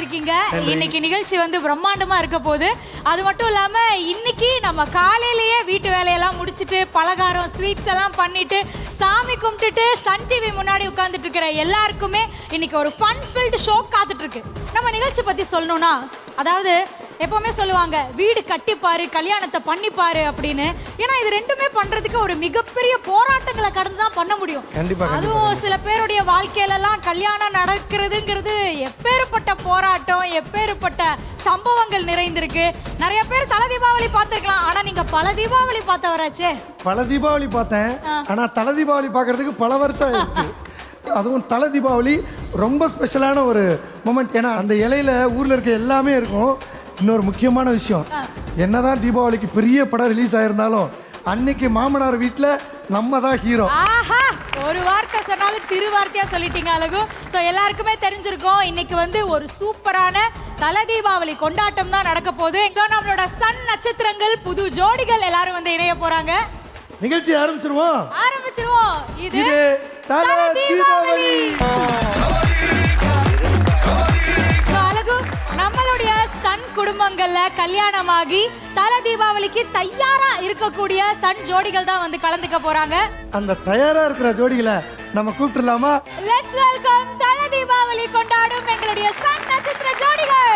வந்திருக்கீங்க. இன்னைக்கு நிகழ்ச்சி வந்து பிரம்மாண்டமா இருக்க போகுது. அது மட்டும் இல்லாம இன்னைக்கு நம்ம காலையிலேயே வீட்டு வேலையெல்லாம் முடிச்சிட்டு பலகாரம் ஸ்வீட்ஸ் எல்லாம் பண்ணிட்டு சாமி கும்பிட்டுட்டு சன் டிவி முன்னாடி உட்கார்ந்துட்டு இருக்கிற எல்லாருக்குமே இன்னைக்கு ஒரு ஃபன் ஃபில்டு ஷோ காத்துட்டு இருக்கு. நம்ம நிகழ்ச்சி பத்தி சொல்லணும்னா, அதாவது எப்பவுமே சொல்லுவாங்க வீடு கட்டிப்பாரு கல்யாணத்தை பண்ணிப்பாரு அப்படின்னு. ஏன்னா இது ரெண்டுமே பண்றதுக்கு ஒரு மிகப்பெரிய போராட்டங்களை கடந்து தான் பண்ண முடியும். அதுவும் சில பேருடைய வாழ்க்கையில எல்லாம் கல்யாணம் நடக்கிறதுங்கிறது எப்பேற்பட்ட போராட்டம், எப்பேற்பட்ட சம்பவங்கள் நிறைந்திருக்கு. நிறைய பேர் தல தீபாவளி பார்த்திருக்கலாம். ஆனா நீங்க பல தீபாவளி பார்த்தவராச்சே. பல தீபாவளி பார்த்தேன், ஆனா தல தீபாவளி பார்க்கறதுக்கு பல வருஷம் ஆயிடுச்சு. அதுவும் தல தீபாவளி ரொம்ப ஸ்பெஷலான ஒரு மொமெண்ட். ஏன்னா அந்த இலையில ஊர்ல இருக்க எல்லாமே இருக்கும். இன்னொரு முக்கியமான விஷயம், என்னதான் தீபாவளிக்கு பெரிய படம் ரிலீஸ் ஆயிருந்தாலும் அன்னைக்கு மாமனார் வீட்டில் நம்ம தான் ஹீரோ. ஆஹா, ஒரு வார்த்தை சொன்னாலும் திருவார்த்தையா சொல்லிட்டீங்க அழகு. ஸோ எல்லாருக்குமே தெரிஞ்சிருக்கோம் இன்னைக்கு வந்து ஒரு சூப்பரான தல தீபாவளி கொண்டாட்டம் தான் நடக்க போகுது. நம்மளோட சன் நட்சத்திரங்கள் புது ஜோடிகள் எல்லாரும் வந்து இணைய போறாங்க. நிகழ்ச்சி ஆரம்பிச்சிருவோம். இது தல தீபாவளி. நம்மளுடைய சன் குடும்பங்கள்ல கல்யாணமாகி தல தீபாவளிக்கு தயாரா இருக்கக்கூடிய சன் ஜோடிகள் தான் வந்து கலந்துக்க போறாங்க. அந்த தயாரா இருக்கிற ஜோடிகளை நம்ம கூப்பிட்டுலாமா? லெட்ஸ் வெல்கம் தல தீபாவளி கொண்டாடும் எங்களுடைய சன் நட்சத்திர ஜோடிகள்.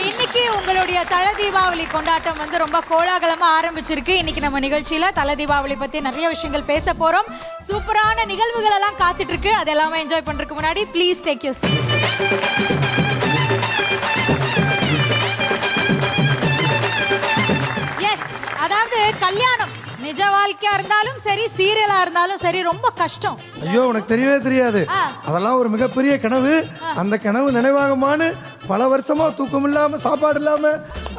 இன்னைக்கு உங்களுடைய தல தீபாவளி கொண்டாட்டம் வந்து ரொம்ப கோலாகலமா ஆரம்பிச்சிருக்கு. இன்னைக்கு நம்ம நிகழ்ச்சியில தல தீபாவளி பத்தி நிறைய விஷயங்கள் பேச போறோம். சூப்பரான நிகழ்வுகள் எல்லாம் காத்துட்டு இருக்கு. அதெல்லாமே என்ஜாய் பண்றதுக்கு முன்னாடி please take your seat. Yes, அதாவது கல்யாணம் நிஜ வாழ்க்கையா இருந்தாலும் சரி, சீரியலா இருந்தாலும் சரி, ரொம்ப கஷ்டம். ஐயோ, உனக்கு தெரியவே தெரியாது. அதெல்லாம் ஒரு மிகப்பெரிய கனவு. அந்த கனவு நினைவாகமானு பல வருஷமா தூக்கம் இல்லாம சாப்பாடு இல்லாம,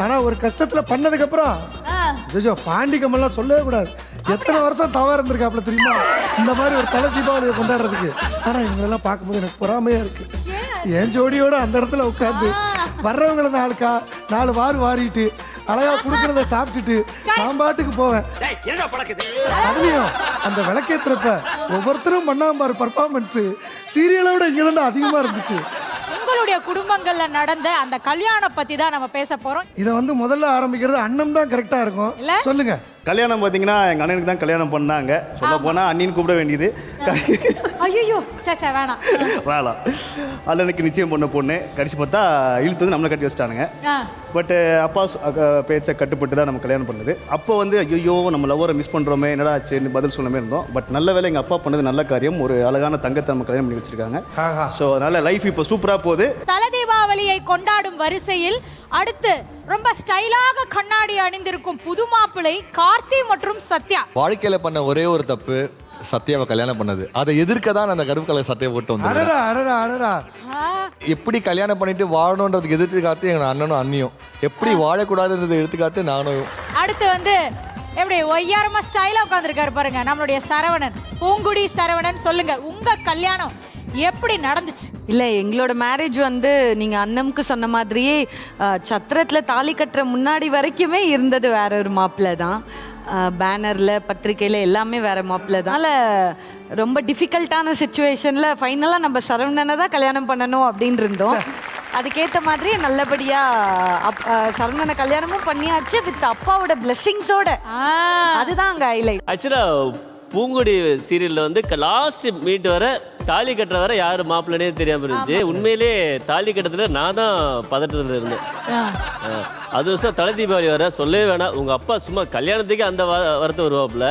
ஆனா ஒரு கஷ்டத்துல பண்ணதுக்கு அப்புறம் பாண்டி கமெல்லாம் சொல்லவே கூடாது. எத்தனை வருஷம் தவறு இருந்திருக்காப்ல தெரியுமா இந்த மாதிரி ஒரு தல தீபாவளியை கொண்டாடுறதுக்கு. ஆனா இவங்களெல்லாம் பார்க்கும்போது எனக்கு பொறாமையா இருக்கு. என் ஜோடியோட அந்த இடத்துல உட்காந்து வர்றவங்களை நாலு வாரிட்டு அழகா குடுக்கறத சாப்பிட்டுட்டு நான் பாட்டுக்கு போவேன். அதுலயும் அந்த விளக்கேத்துறப்ப ஒவ்வொருத்தரும் பண்ணாம பர்ஃபார்மன்ஸ் சீரியலோட இங்கதான் அதிகமா இருந்துச்சு. உங்களுடைய குடும்பங்கள்ல நடந்த அந்த கல்யாணம் பத்தி தான் நம்ம பேச போறோம். இத வந்து முதல்ல ஆரம்பிக்கிறது அண்ணன் தான் கரெக்டா இருக்கும். சொல்லுங்க. கல்யாணம் பார்த்தீங்கன்னா எங்கள் அண்ணனுக்கு தான் கல்யாணம் பண்ணாங்க. சொல்ல போனால் அண்ணின்னு கூப்பிட வேண்டியது. ஐயோ வேணாம் வேணாம். அண்ணனுக்கு நிச்சயம் பண்ண பொண்ணு கடைசி பார்த்தா இழுத்து வந்து நம்மளை கட்டி வச்சிட்டானுங்க. பட்டு அப்பா பேச்சை கட்டுப்பட்டு தான் நம்ம கல்யாணம் பண்ணது. அப்போ வந்து ஐயோ நம்ம லவ்வரை மிஸ் பண்ணுறோமே, என்னடா ஆச்சுன்னு பதில் சொல்லாமே இருந்தோம். பட் நல்ல வேலை எங்கள் அப்பா பண்ணது நல்ல காரியம். ஒரு அழகான தங்கத்தை நம்ம கல்யாணம் பண்ணி வச்சிருக்காங்க. ஸோ அதனால லைஃப் இப்போ சூப்பராக போகுது. தல தீபாவளியை கொண்டாடும் வரிசையில் அடுத்து ரொம்ப ஸ்டைலாக கண்ணாடி அணிந்திருக்கும் புது மாப்பிள்ளை கார்த்தி மற்றும் சத்யா. வாழ்க்கையில பண்ண ஒரே ஒரு தப்பு சத்யாவை கல்யாணம் பண்ணது. அதை எதிர்க்க தான் அந்த கருப்பு கலர் சட்டையை போட்டு வந்து எப்படி கல்யாணம் பண்ணிட்டு வாழணும்ன்றதுக்கு எடுத்துக்காட்டு எங்க அண்ணனும் அண்ணியும், எப்படி வாழக்கூடாதுன்றதை எடுத்துக்காட்டு நானும். அடுத்து வந்து எப்படி ஒய்யாரமா ஸ்டைலா உட்கார்ந்துருக்காரு பாருங்க நம்மளுடைய சரவணன், பூங்குடி சரவணன். சொல்லுங்க, உங்க கல்யாணம் எப்படி நடந்துச்சு? இல்லை, எங்களோட மேரேஜ் வந்து நீங்கள் அண்ணனுக்கு சொன்ன மாதிரியே சத்திரத்தில் தாலி கட்டுற முன்னாடி வரைக்குமே இருந்தது வேற ஒரு மாப்பிள்ளை தான். பேனரில் பத்திரிக்கையில் எல்லாமே வேற மாப்பிள்ளை தான். அதனால் ரொம்ப டிஃபிகல்ட்டான சுச்சுவேஷனில் ஃபைனலாக நம்ம சரவணனை தான் கல்யாணம் பண்ணணும் அப்படின்னு இருந்தோம். அதுக்கேற்ற மாதிரி நல்லபடியாக சரவணனை கல்யாணமும் பண்ணியாச்சு வித் அப்பாவோட பிளெஸ்ஸிங்ஸோட. அதுதான் அங்கே ஹைலைட். ஆக்சுவலாக பூங்குடி சீரியலில் வந்து லாஸ்ட் மீட் வர தாலி கட்டுற வர யார் மாப்பிள்ளனே தெரியாமல் இருந்துச்சு. உண்மையிலே தாலி கட்டத்தில் நான் தான் பதட்டத்தில் இருந்தேன். அது வருஷம் தலை தீபாவளி வர சொல்லவே வேணாம். உங்கள் அப்பா சும்மா கல்யாணத்துக்கே அந்த வரத்து வருவாப்புல.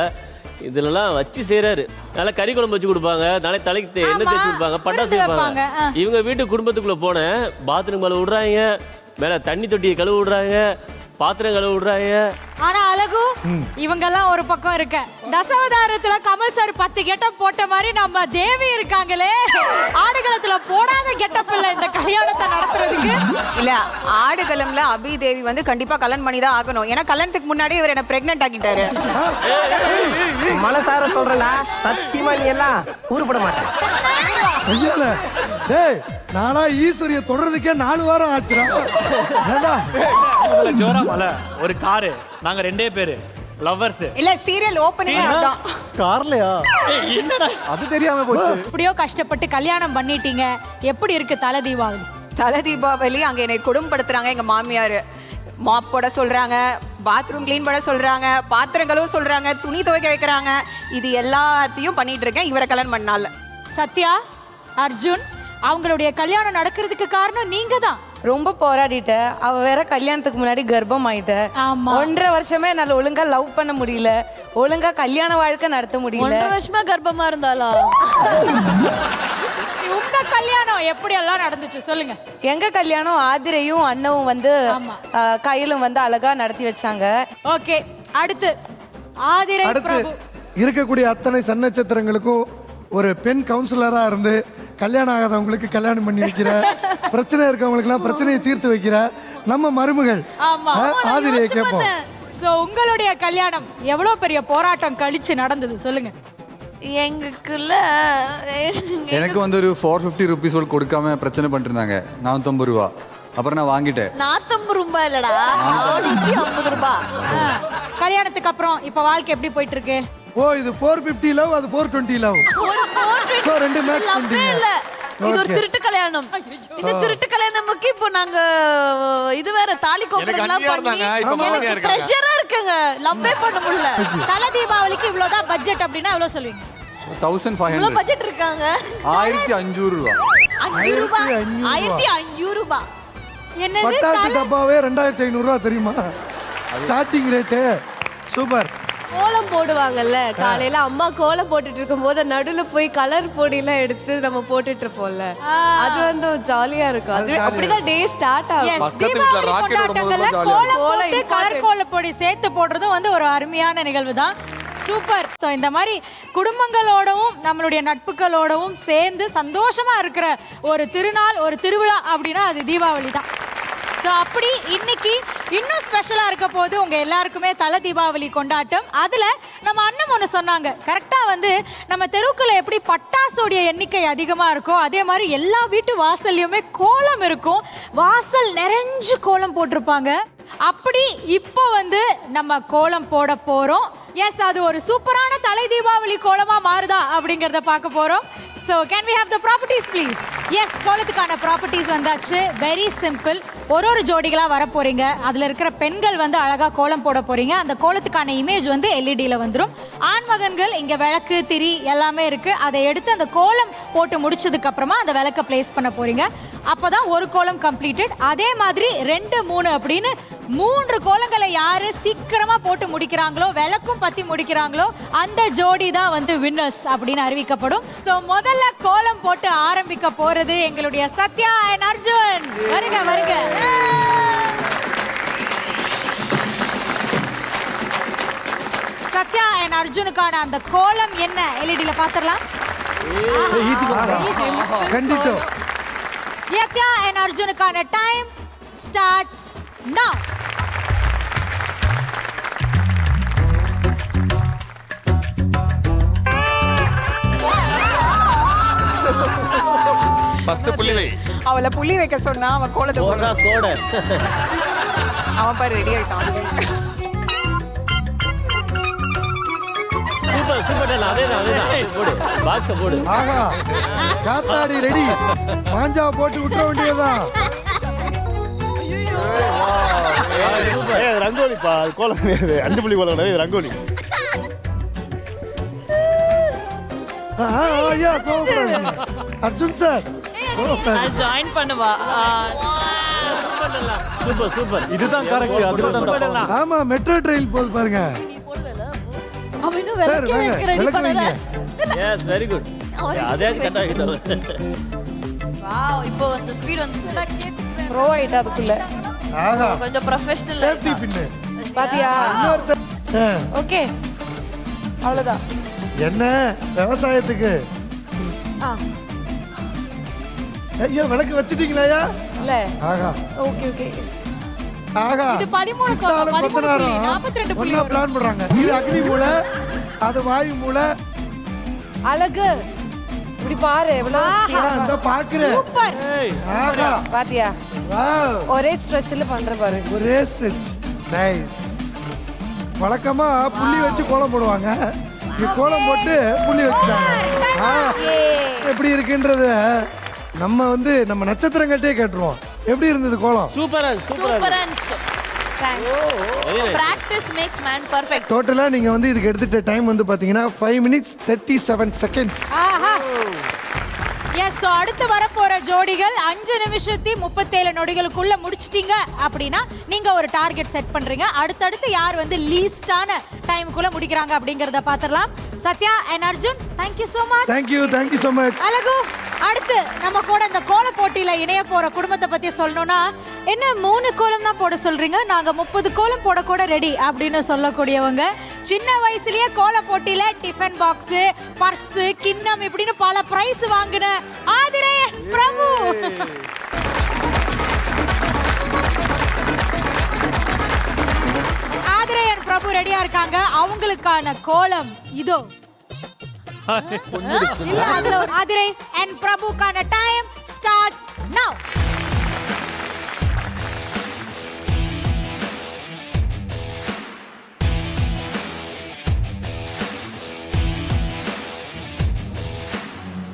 இதுலலாம் வச்சு செய்கிறாரு. நல்லா கறி குழம்பு வச்சு கொடுப்பாங்க, நாளை தலைக்கு எண்ணெய் தேய்ச்சி கொடுப்பாங்க, பட்டாசு வைப்பாங்க. இவங்க வீட்டு குடும்பத்துக்குள்ளே போனேன், பாத்ரூம் கழுவு விடுறாங்க, மேலே தண்ணி தொட்டியை கழுவு விடுறாங்க, பாத்திரம் கழுவு விடுறாங்க. ஆனா அழகு இவங்கெல்லாம் ஒரு பக்கம் இருக்க, தசாவதாரத்துல கமல் சார் 10 கெட்டப் போட்ட மாதிரி நம்ம தேவி இருக்காங்களே, ஆடுகளத்துல போடாத கெட்டப் இல்ல இந்த கல்யாணத்தை நடத்துறதுக்கு. இல்ல, ஆடுகளம்ல அபி தேவி வந்து கண்டிப்பா கல்யாணம் பண்ணி தான் ஆகணும். ஏன்னா கல்யாணத்துக்கு முன்னாடி இவர் என்ன பிரெக்னென்ட் ஆக்கிட்டாரு. மனசார சொல்றேன்னா சத்தியமா நீ எல்லாம் ஊருப்பட மாட்டேன். டேய், நானா ஈஸ்வரிய தொடர்றதுக்கே 4 வாரம் ஆச்சுடா. ஜோரா மலை ஒரு காரு, நாங்க 2 பேரு லவ்வர்ஸ். இல்ல, சீரியல் ஓபனிங் அதான். கார்லயா? என்னடா அது தெரியாம போச்சு. எப்படியோ கஷ்டப்பட்டு கல்யாணம் பண்ணிட்டீங்க. எப்படி இருக்கு தல தீபாவளி? தல தீபாவளி அங்க என்னை குடும்பப்படுத்துறாங்க எங்க மாமியார். மாப் போட சொல்றாங்க, பாத்ரூம் கிளீன் பண்ண சொல்றாங்க, பாத்திரங்களும் சொல்றாங்க, துணி துவைக்க வைக்கிறாங்க. இது எல்லாத்தையும் பண்ணிட்டு இருக்கேன் இவரை கல்யாணம் பண்ணால. சத்யா, அர்ஜுன் அவங்களுடைய கல்யாணம் நடக்கிறதுக்கு காரணம் நீங்க தான். ரொம்ப போராடிட்டேன். அவ வேற கல்யாணத்துக்கு முன்னாடி கர்ப்பம் ஆயிட்டேன். 1.5 வருஷமே என்னால ஒழுங்கா லவ் பண்ண முடியல, ஒழுங்கா கல்யாண வாழ்க்கை நடத்த முடியல. 1.5 வருஷமா கர்ப்பமா இருந்தாளா? உங்க கல்யாணம் எப்படி எல்லாம் நடந்துச்சு சொல்லுங்க. எங்க கல்யாணம் ஆதிரையும் அண்ணவும் வந்து கையிலும் வந்து அழகா நடத்தி வச்சாங்க. ஓகே, அடுத்து ஆதிரை பிரபு. இருக்கக்கூடிய அத்தனை சன்னட்சத்திரங்களுக்கும் ஒரு பெண் கவுன்சிலரா இருந்து கல்யாணம் ஆகாதவங்களுக்கு கல்யாணம் பண்ணி வைக்கிற, பிரச்சனை இருக்கவங்களுக்குலாம் பிரச்சனையை தீர்த்து வைக்கிற நம்ம மருமகள் ஆதிரையை கேட்போம். சோ உங்களுடைய கல்யாணம் எவ்வளவு பெரிய போராட்டம் கழிச்சு நடந்தது சொல்லுங்க. எங்களுக்குள்ள எனக்கு வந்து ஒரு 450 ருபீஸ் கொடுக்காம பிரச்சனை பண்ணிருந்தாங்க. 450 ரூபா. அப்புறம் நான் வாங்கிட்டேன். 450 ரூபாய் இல்லடா, 450 ரூபாய். கல்யாணத்துக்கு அப்புறம் இப்ப வாழ்க்கை எப்படி போயிட்டு இருக்கு? ஓ, இது 450 லவ், அது 420 லவ். சோ ரெண்டு மேட்ச் லவ்வே இல்ல, இது ஒரு திருட்டு கல்யாணம். இந்த திருட்டு கல்யாணமுக்கு இப்போ நாங்க இது வேற தாலி கோபுரம்லாம் பண்ணி எனக்கு பிரஷரா இருக்குங்க, லவ்வே பண்ண முடியல. தல தீபாவளிக்கு இவ்வளவுதான் பட்ஜெட் அப்படின்னா எவ்வளவு சொல்லுவீங்க? 1500. பட்ஜெட் இருக்காங்க. 1500 ரூபா. 5 ரூபாய், 1500 ரூபாய். என்னது? பட்டாசு டப்பாவே 2500 ரூபா தெரியுமா ஸ்டார்டிங் ரேட்டு? சூப்பர். கோலம் போடுவாங்கல்ல, காலையில அம்மா கோலம் போட்டுட்டு இருக்கும் போது நடுவுல போய் கலர் பொடியெல்லாம் எடுத்து நம்ம போட்டுட்டு இருப்போம்ல, அது வந்து ஜாலியா இருக்கும். அது அப்படிதான் டே ஸ்டார்ட் ஆகும். தீபாவளி கொண்டாட்டங்கள்ல கோலம் போட்டு கலர் கோலப்பொடி சேர்த்து போடுறதும் வந்து ஒரு அருமையான நிகழ்வு தான். சூப்பர். ஸோ இந்த மாதிரி குடும்பங்களோடவும் நம்மளுடைய நட்புகளோடவும் சேர்ந்து சந்தோஷமா இருக்கிற ஒரு திருநாள், ஒரு திருவிழா அப்படின்னா அது தீபாவளி தான். ஸோ அப்படி இன்னைக்கு இன்னும் ஸ்பெஷலாக இருக்க போது உங்கள் எல்லாருக்குமே தலை தீபாவளி கொண்டாட்டம். அதில் நம்ம அண்ணன் ஒன்று சொன்னாங்க கரெக்டாக, வந்து நம்ம தெருவுக்குள்ள எப்படி பட்டாசோடைய எண்ணிக்கை அதிகமாக இருக்கோ அதே மாதிரி எல்லா வீட்டு வாசல்லையுமே கோலம் இருக்கும். வாசல் நிறைஞ்சு கோலம் போட்டிருப்பாங்க. அப்படி இப்போ வந்து நம்ம கோலம் போட போகிறோம். எஸ், அது ஒரு சூப்பரான தலை தீபாவளி கோலமா மாறுதா அப்படிங்கறத பார்க்க போறோம். So can we have the properties please? Yes, கோலத்துக்கான ப்ராப்பர்ட்டிஸ் வந்தாச்சு. Very simple. ஒரு ஜோடிகளா வர போறீங்க. அதுல இருக்கிற பெண்கள் வந்து அழகா கோலம் போட போறீங்க. அந்த கோலத்துக்கான இமேஜ் வந்து எல்இடியில் வந்துடும். ஆண்மகன்கள் இங்க விளக்கு திரி எல்லாமே இருக்கு. அதை எடுத்து அந்த கோலம் போட்டு முடிச்சதுக்கு அப்புறமா அந்த விளக்க பிளேஸ் பண்ண போறீங்க. அப்பதான் ஒரு கோலம் கம்ப்ளீட்டட். அதே மாதிரி 2, 3 அப்படின்னு 3 கோலங்களை யாரு சீக்கிரமா போட்டு முடிக்கிறாங்களோ, விளக்கும் பத்தி முடிக்கிறாங்களோ, அந்த ஜோடி தான் வந்து வின்னர்ஸ் அப்படின்னு அறிவிக்கப்படும். சோ முதல்ல கோலம் போட்டு ஆரம்பிக்க போறது எங்களுடைய சத்யா அண்ட் அர்ஜுன். வருக வருக. சத்யா அண்ட் அர்ஜுனுக்கான அந்த கோலம் என்ன எல்இடியில பாத்துறலாம். கண்டிப்பா. சத்யா அண்ட் அர்ஜுனுக்கான டைம் ஸ்டார்ட்ஸ் now. ஃபர்ஸ்ட் புள்ளி வை. அவளை புள்ளி வைக்க சொன்னா அவன் கோலத்தை போடுறா கோடை. அவன் பாரு ரெடி ஆயிட்டான். சூப்பர் சூப்பர் டேலா, அதேதான் போடு, பாக்ஸ போடு. ஆகா காத்தாடி ரெடி. மாஞ்சா போட்டு விட்டுற வேண்டியதுதான். ரங்கோலிப்பா, கோலம் கிடையாது, 5 புள்ளி கோலம் கிடையாது, ரங்கோலி. ஐயா கோவப்படாதீங்க. அர்ஜுன் சார் ஜாயின் பண்ணுவா. Super super. இதுதான் கரெக்ட். அதுதான் ஆமா மெட்ரோ ட்ரெயின் போது பாருங்க. அவன் இன்னும் சார் விளக்கே வாங்க வைக்க ரெடி விளக்கு பண்ணல. வைங்க. Yes very good. அதே கட் ஆகிட்டோம். வாவ், இப்போ அந்த ஸ்பீட் வந்துச்சு. ப்ரோ ஆயிட்டா அதுக்குள்ள. ஆகா கொஞ்சம் ப்ரொஃபஷனல். சேஃப்டி பின்னு பாத்தியா? ஓகே. ஓகே, அவ்வளவுதான். என்ன விவசாயத்துக்கு ஐயா விளக்கு வச்சிட்டீங்களா? இல்ல. ஆகா ஓகே ஓகே. ஆகா இது 13 கோலம், 13 புள்ளி, 42 புள்ளி வரும். பிளான் பண்றாங்க. இது அக்னி மூலை, அது வாயு மூலை. அழகு. இப்படி பாரு எவ்வளவு speed ஆ அந்த பாக்குறேன். சூப்பர். ஆகா பாத்தியா? வாவ் ஒரே ஸ்ட்ரெச்ல பண்ற பாரு. ஒரே ஸ்டிச். நைஸ். வழக்கமா புள்ளி வச்சு கோலம் போடுவாங்க. இங்க கோலம் போட்டு புள்ளி வச்சுட்டாங்க. எப்படி இருக்குன்றது நம்ம வந்து நம்ம நட்சத்திரங்கள்ட்டே கேட்டுருவோம். எப்படி இருந்தது கோலம்? சூப்பரா சூப்பரா. Practice makes man perfect. டோட்டலா நீங்க வந்து இதுக்கு எடுத்துட்ட டைம் வந்து பாத்தீங்கன்னா 5 minutes 37 seconds. ஆஹா. எஸ், ஸோ அடுத்து வரப்போற ஜோடிகள் 5 நிமிஷத்தி 37 நொடிகளுக்குள்ள முடிச்சிட்டீங்க அப்படின்னா நீங்க ஒரு டார்கெட் செட் பண்றீங்க. அடுத்தடுத்து யார் வந்து லீஸ்டான டைமுக்குள்ள முடிக்கிறாங்க அப்படிங்கறத பாத்திரலாம். Sathya and Arjun, thank you so much. Thank you so much. அழகு. அடுத்து நம்ம கூட இந்த கோல போட்டியில இணைய போற குடும்பத்தை பத்தி சொல்லணும்னா, என்ன 3 கோலம் தான் போட சொல்றீங்க, நாங்க 30 கோலம் போட கூட ரெடி அப்படின்னு சொல்லக்கூடியவங்க. சின்ன வயசுலயே கோல போட்டியில டிஃபன் பாக்ஸ், பர்ஸ், கிண்ணம் இப்படின்னு பல பிரைஸ் வாங்கின ஆதிரை பிரபு. ஆதிரை பிரபு ரெடியா இருக்காங்க. அவங்களுக்கான கோலம் இதோ. இல்ல, அதுல ஒரு ஆதிரை and பிரபுக்கான டைம் starts now.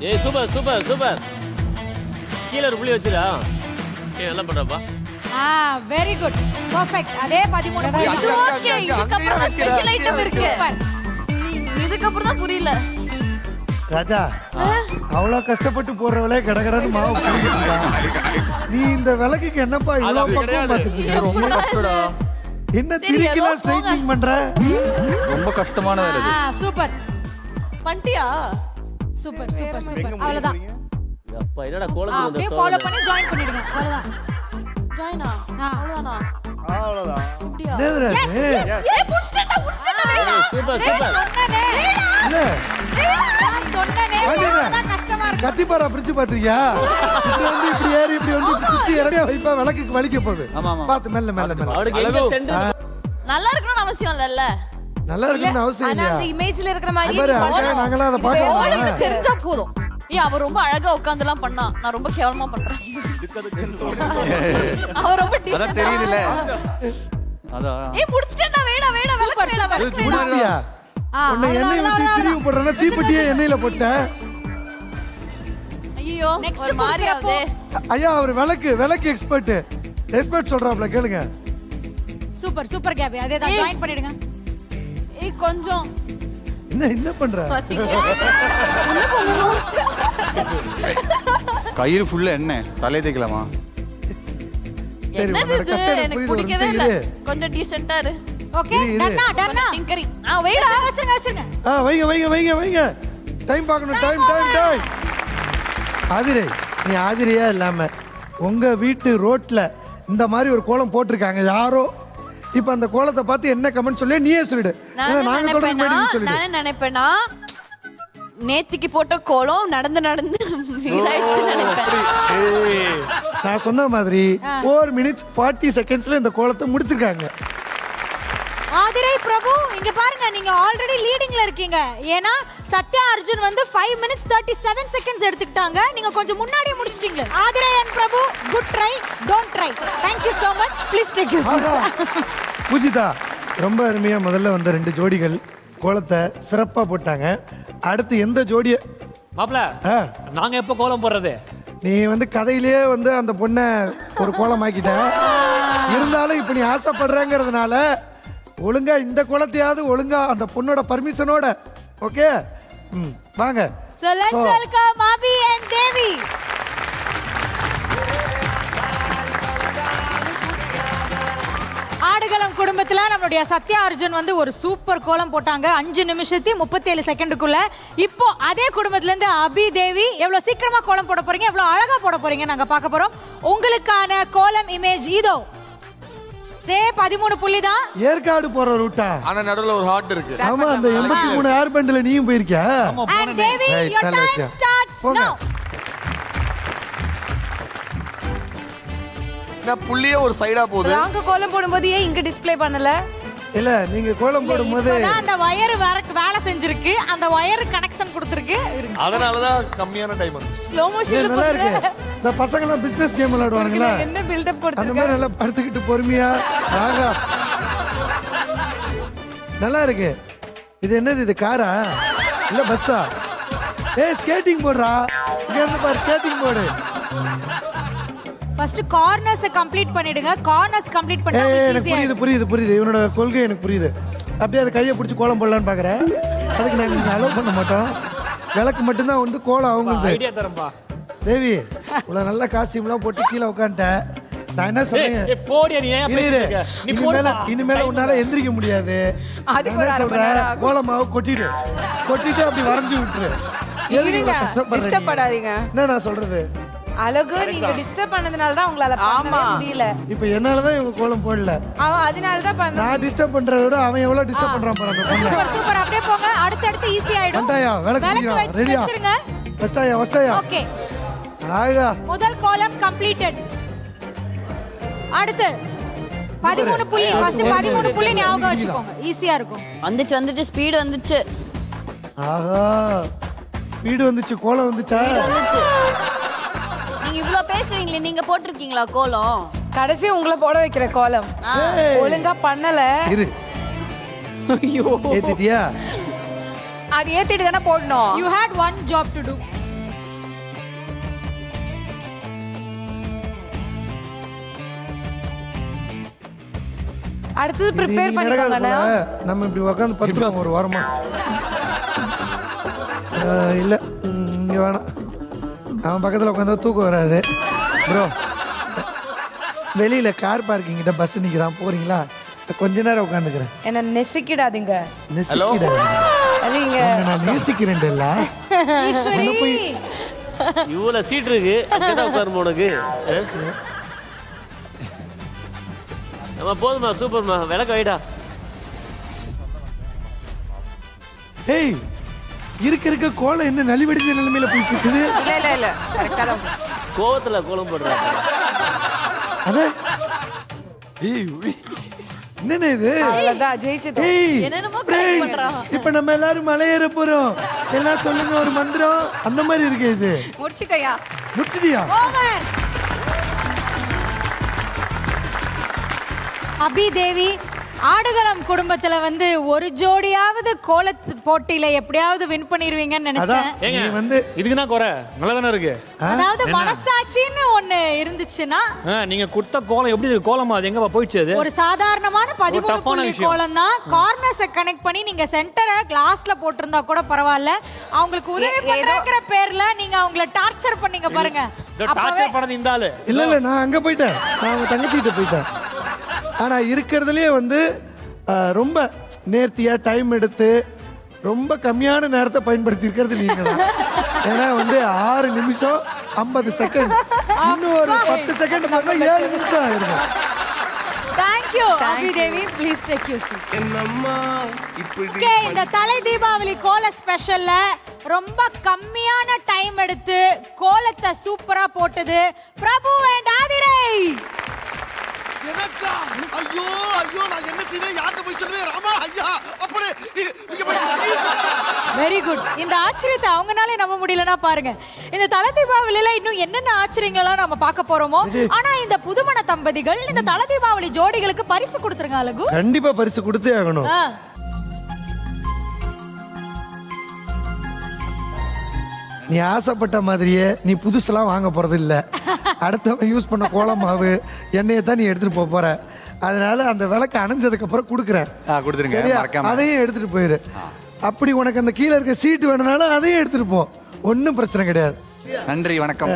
ஏய் சூப்பர் சூப்பர் சூப்பர். கீழ ஒரு புள்ளி வச்சிரா. ஏய் நல்லா பண்றப்பா. Very good, perfect. அதே 13 புள்ளி. இது ஓகே. இதுக்கப்புறம் தான் ஸ்பெஷல் ஐட்டம் இருக்கு. இதுக்கப்புறம் தான் புரியல. ராஜா, அவ்வளவு கஷ்டப்பட்டு போறவளே கடகடன்னு மாவு புளிஞ்சிட்டா. நீ இந்த விளக்குக்கு என்னப்பா இவ்வளவு பக்கம் பார்த்துட்டு இருக்க? ரொம்ப கஷ்டடா. என்ன திரிக்கலாம் ஸ்ட்ரைட்டிங் பண்ற? ரொம்ப கஷ்டமான வேலை இது. சூப்பர் பண்ணிட்டியா? Super super super. அவ்வளவுதான். அப்பா என்னடா கோலத்துக்கு அப்படியே வந்த ஃபாலோ பண்ணி ஜாயின் பண்ணிடுங்க. அவ்வளவுதான். ஜாயினா? அவ்வளவுதானா? அவ்வளவுதான். இப்படியா? என்னதுடா இது? ஏய் புடிச்சிட்டா வேணா. Super super. இல்ல, சொன்னனே ஆதிரா. ரொம்ப கஷ்டமா இருக்கு. கத்திப்பாரா பிரிச்சு பாத்திருக்கியா? இது வந்து இப்படி ஏறி இப்படி வந்து இப்படி சுத்தி இறடியா வைப்பா, விளக்குக்கு வலிக்க போகுது. ஆமா, ஆமா. பாத்து மெல்ல மெல்ல மெல்ல. அவனுக்கு எங்க சென்டர் நல்லா இருக்கணும்னு அவசியம் இல்லல்ல. நல்லா இருக்குன்னு அவசியம் ஆனா இல்லையா? அந்த இமேஜ்ல இருக்கிற மாதிரி பாரு, அங்க நாங்களாம் அதை பார்க்கணும். கோலம் தெரிஞ்சா போதும். ஏய் அவ ரொம்ப அழகா உட்கார்ந்துலாம் பண்ணா. நான் ரொம்ப கேவலமா பண்றேன். அவ ரொம்ப அதான் டீசன்ட். தெரியுதுல. அதான். ஏய் புடிச்சிட்டா வேணா விளக்கு வேணா. பாத்தியா? உன்னை எண்ணெய் ஊத்தி திரிவு போடுறேன்னா தீப்பெட்டியே எண்ணெயில போட்ட. ஐயோ Next ஒரு மாதிரி ஆகுதே. ஐயா அவர் விளக்கு எக்ஸ்பர்ட் சொல்றாப்ல கேளுங்க. சூப்பர் சூப்பர் கேபி. அதே தான் ஜாயின் பண்ணிடுங்க. ஏய் கொஞ்சம் என்ன பண்ற? கயிறு ஃபுல்லா எண்ணெய். தலையை தேய்க்கலாமா? சரி, என்னது உன்னோட இது? கஷ்டம் எனக்கு எனக்கு புரியுது, ஒரு பிடிக்கவே நிமிஷம் இல்ல. இரு. கொஞ்சம் டீசென்ட்டா இரு. ஓகே, இரு. டன்னா டன்னா. டிங்கரி. வெயிட் வச்சிருங்க. வைங்க. டைம் பார்க்கணும், டைம். ஆதிரை, நீ ஆதிரையா இல்லாம உங்க வீட்டு ரோட்ல இந்த மாதிரி ஒரு கோலம் போட்டிருக்காங்க யாரோ. இப்ப அந்த கோலத்தை பார்த்து என்ன கமெண்ட் சொல்லி நீயே சொல்லிடு. ஏன்னா நாங்க சொல்றது மாதிரி நீ சொல்லிடு. நான் நினைப்பேனா நேத்திக்கு போட்ட கோலம் நடந்து இதாயிடுச்சு நினைப்பேன். நான் சொன்ன மாதிரி 4 minutes 40 secondsல இந்த கோலத்தை முடிச்சிருக்காங்க. ஆதிரை பிரபு, இங்க பாருங்க, நீங்க ஆல்ரெடி லீடிங்ல இருக்கீங்க. ஏன்னா சத்யா அர்ஜுன் வந்து 5 minutes 37 seconds எடுத்துக்கிட்டாங்க. நீங்க கொஞ்சம் முன்னாடியே முடிச்சிட்டீங்க. Aathirai and Prabhu, good try, don't try. Thank you so much. Please take your seats. Poojitha ரொம்ப அருமையா முதல்ல வந்த 2 ஜோடிகள் கோலத்தை சிறப்பா போட்டாங்க. அடுத்து எந்த ஜோடிய மாப்ள நாங்க எப்ப கோலம் போடுறது? நீ வந்து கதையிலேயே வந்து அந்த பொண்ணை ஒரு கோலம் ஆக்கிட்ட. இருந்தாலும் இப்ப நீ ஆசைப்படுறேங்கிறதுனால ஒழுங்கா இந்த கோலத்தையாவது ஒழுங்கா அந்த பொண்ணோட பர்மிஷனோட ஓகே வாங்க. So let's welcome Abhi and Devi. ஆடுகளம் குடும்பத்துல நம்மளுடைய சத்யா அர்ஜுன் வந்து ஒரு சூப்பர் கோலம் போட்டாங்க 5 நிமிஷத்தி 37 செகண்டுக்குள்ள. இப்போ அதே குடும்பத்துல இருந்து அபி தேவி எவ்வளவு சீக்கிரமா கோலம் போட போறீங்க, எவ்வளவு அழகா போட போறீங்க நாங்க பார்க்க போறோம். உங்களுக்கான கோலம் இமேஜ் இதோ. 13 புள்ளி தான். ஏற்காடு போற ரூட்டா? ஆனா நடுவுல ஒரு ஹார்ட் இருக்கு. ஆமா அந்த 83 ஏர் பேண்ட்ல நீயும் போயிருக்கியா? And Devi, your time starts now. நான் புள்ளியே ஒரு சைடா போகுது. நாங்க கோலம் போடும்போது ஏன் இங்க டிஸ்ப்ளே பண்ணல? இல்ல நீங்க கோலம் போடும்போது அந்த வயர் வேலை செஞ்சிருக்கு, அந்த வயர் கனெக்ஷன் கொடுத்திருக்கு. அதனால தான் கம்மியான டைம் வந்து. ஸ்லோ மோஷன்ல நல்லா இருக்கு. இந்த பசங்க எல்லாம் பிசினஸ் கேம் விளையாடுவாங்களா? என்ன பில்ட் அப் அந்த மாதிரி நல்லா படுத்துக்கிட்டு பொறுமையா ஆகா நல்லா இருக்கு. இது என்னது, இது காரா இல்ல பஸ்ஸா? ஏய் ஸ்கேட்டிங் போடுறா, இங்க இருந்து பாரு ஸ்கேட்டிங் போடு. ஃபர்ஸ்ட் கார்னர்ஸ் கம்ப்ளீட் பண்ணிடுங்க. கார்னர்ஸ் கம்ப்ளீட் பண்ணா எனக்கு புரியுது இவனோட கொள்கை எனக்கு புரியுது. அப்படியே அதை கையை பிடிச்சி கோலம் போடலான்னு பாக்குறேன். அதுக்கு நாங்க அலோவ் பண்ண மாட்டோம். விளக்கு மட்டும்தான் வந்து கோலம் அவங்களுக்கு. ஐடியா தரம்பா தேவி இவ்வளவு நல்ல காஸ்டியூம்லாம் போட்டு கீழே உட்காந்துட்டேன். நான் என்ன சொன்னேன், போடியா நீ ஏன் பேசிட்டு நீ போடா. இனிமேல உன்னால எந்திரிக்க முடியாது. அதுக்கு ஒரு அரை மணி நேரம் ஆகும். கோலமாவை கொட்டிட்டு அப்படி வரைஞ்சு விட்டுரு. டிஸ்டர்ப் பண்ணாதீங்க. என்ன நான் சொல்றது, அழகு நீங்க டிஸ்டர்ப் பண்ணதுனால தான் உங்களால பண்ண முடியல. இப்ப என்னாலதான் இவங்க கோலம் போடல. அவன் அதனால தான் பண்ண. நான் டிஸ்டர்ப் பண்றத விட அவன் எவ்வளவு டிஸ்டர்ப் பண்றான் பாருங்க. Super super. அப்படியே போங்க, அடுத்து ஈஸி ஆயிடும். வந்தாயா விளக்கு ரெடியா? வச்சிருங்க. வச்சாயா ஓகே. ஆகா முதல் கோலம் கம்ப்ளீட்டட். அடுத்து 13 புள்ளி. ஃபர்ஸ்ட் 13 புள்ளி ஞாபகம் வச்சுக்கோங்க, ஈஸியா இருக்கும். வந்துச்சு ஸ்பீடு வந்துச்சு. ஆஹா ஸ்பீடு வந்துச்சு, கோலம் வந்துச்சா? வந்துச்சு. நீங்க இவ்ளோ பேசுறீங்களே, நீங்க போட்டிருக்கீங்களா கோலம்? கடைசி உங்களை போட வைக்கிற கோலம் ஒழுங்கா பண்ணல. இரு ஐயோ ஏத்திட்டியா? அது ஏத்திட்டு தானே போடணும். You had one job to do. அடுத்து ப்ரிப்பேர் பண்ணிக்கோங்க. நம்ம இப்படி உட்காந்து படுத்துறோம் ஒரு வாரமா. இல்ல இங்க வேணாம், அவன் பக்கத்துல உட்காந்து தூக்கம் வராது. ப்ரோ வெளியில கார் பார்க்கிங் கிட்ட பஸ் நிக்குதான், போறீங்களா? கொஞ்ச நேரம் உட்காந்துக்கிறேன். என்ன நெசிக்கிடாதீங்க. நான் நேசிக்கிறேன். ஈஸ்வரி இவ்வளவு சீட் இருக்கு, அங்கதான் உட்காருமா உனக்கு? நம்ம போதுமா, சூப்பர்மா, விளக்க வைடா. ஏய் இருக்க கோலம் என்ன நலிவடிஞ்ச நிலைமையில போயிட்டு இருக்குது. இல்ல கரெக்ட்டா தான். கோவத்துல கோலம் போடுறாங்க. அத என்னன்னு இது? அவ்வளவுதான் ஜெயிச்சிட்டோம். என்னென்னமோ கரெக்ட் பண்றான். இப்ப நம்ம எல்லாரும் மலையேற போறோம். எல்லாம் சொல்லுங்க ஒரு மந்திரம். அந்த மாதிரி இருக்கு இது. முடிச்சிட்டயா? முடிச்சிட்டியா? ஓவர். அபி தேவி, ஆடுகளம் குடும்பத்துல வந்து ஒரு ஜோடியாவது கோலத்து போட்டியில எப்படியாவது வின் பண்ணிடுவீங்கன்னு நினைச்சேன். நீ வந்து இதுக்கு நான் குறை நல்லா தானே இருக்கு. அதாவது மனசாட்சின்னு ஒண்ணு இருந்துச்சுன்னா நீங்க கொடுத்த கோலம் எப்படி இருக்கு? கோலமா அது எங்க போயிடுச்சு? அது ஒரு சாதாரணமான 13 புள்ளி கோலம் தான். கார்னர்ஸை கனெக்ட் பண்ணி நீங்க சென்டரை கிளாஸ்ல போட்டிருந்தா கூட பரவாயில்ல. அவங்களுக்கு உதவி பண்றங்கிற பேர்ல நீங்க அவங்கள டார்ச்சர் பண்ணீங்க பாருங்க. டார்ச்சர் பண்ணது இந்த ஆளு. இல்ல நான் அங்க போயிட்டேன், நான் அவங்க தங்கச்சிட்ட போயிட்டேன். ஆனா இருக்கிறதுலயே வந்து ரொம்ப நேர்த்தியா டைம் எடுத்து ரொம்ப கம்மியான நேரத்தை பயன்படுத்தி இருக்கிறது நீங்க தான். ஏன்னா வந்து 6 நிமிஷம் 50 செகண்ட், இன்னும் ஒரு 10 செகண்ட் பார்த்தா 7 நிமிஷம் ஆயிருக்கும். Thank you Abhi Devi, please take you seat. Okay, இந்த தலை தீபாவளி கோல ஸ்பெஷல்ல ரொம்ப கம்மியான டைம் எடுத்து கோலத்தை சூப்பரா போட்டது பிரபு அண்ட் ஆதிரை. எனக்கா? ஐயோ ஐயோ நான் என்ன செய்வேன், யார்கிட்ட போய் சொல்லுவேன்? ராமா ஐயா அப்படி இங்க போய் வெரி குட். இந்த ஆச்சரியத்தை அவங்கனாலே நம்ப முடியலன்னா பாருங்க. இந்த தல தீபாவளியில இன்னும் என்னென்ன ஆச்சரியங்களெல்லாம் நம்ம பார்க்க போறோமோ. ஆனா இந்த புதுமண தம்பதிகள் இந்த தல தீபாவளி ஜோடிகளுக்கு பரிசு கொடுத்துருங்க அழகு. கண்டிப்பா பரிசு கொடுத்தே ஆகணும். நீ ஆசைப்பட்ட மாதிரியே நீ புதுசெல்லாம் வாங்க போறது இல்ல. அடுத்தவங்க யூஸ் பண்ண கோலமாவு எண்ணெயை தான் நீ எடுத்துட்டு போற. அதனால அந்த விளக்கு அணைஞ்சதுக்கு அப்புறம் கொடுக்குறேன். கொடுத்துருங்க, மறக்காம. அதையும் எடுத்துட்டு போயிரு. அப்படி உனக்கு அந்த கீழே இருக்க சீட்டு வேணும்னாலும் அதையும் எடுத்துட்டு போ. ஒன்றும் பிரச்சனை கிடையாது. நன்றி, வணக்கம்.